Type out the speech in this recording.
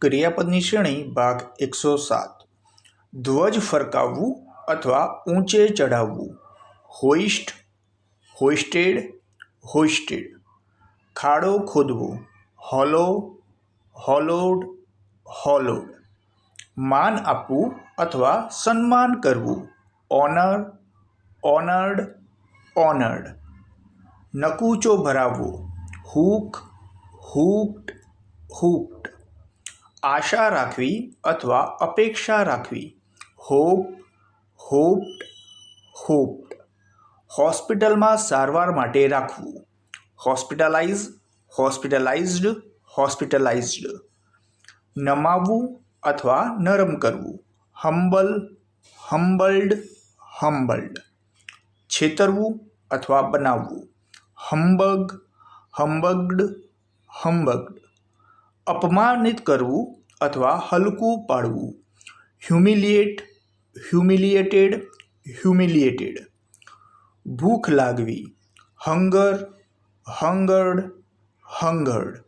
ક્રિયાપદની શ્રેણી ભાગ 107. ધ્વજ ફરકાવવું અથવા ઊંચે ચડાવવું. હોઇસ્ટ, હોઇસ્ટેડ, હોઇસ્ટેડ. ખાડો ખોદવો. હોલો, હોલોડ, હોલોડ. માન આપવું અથવા સન્માન કરવું. Honour, honoured, honoured. નકુચો ભરાવવો. Hook, hooked, hooked. આશા રાખવી અથવા અપેક્ષા રાખવી. Hope, hoped, hoped. હોસ્પિટલમાં સારવાર માટે રાખવું. હોસ્પિટલાઇઝ, હોસ્પિટલાઇઝ્ડ, હોસ્પિટલાઇઝ્ડ. નમાવવું અથવા નરમ કરવું. હમ્બલ, હમ્બલ્ડ, હમ્બલ્ડ. છેતરવું અથવા બનાવવું. હમ્બગ, હમ્બગ્ડ, હમ્બગ્ડ. અપમાનિત કરવું અથવા હલકું પાડવું. હ્યુમિલિએટ, હ્યુમિલિએટેડ, હ્યુમિલિએટેડ. ભૂખ લાગવી. હંગર, હંગર્ડ, હંગર્ડ.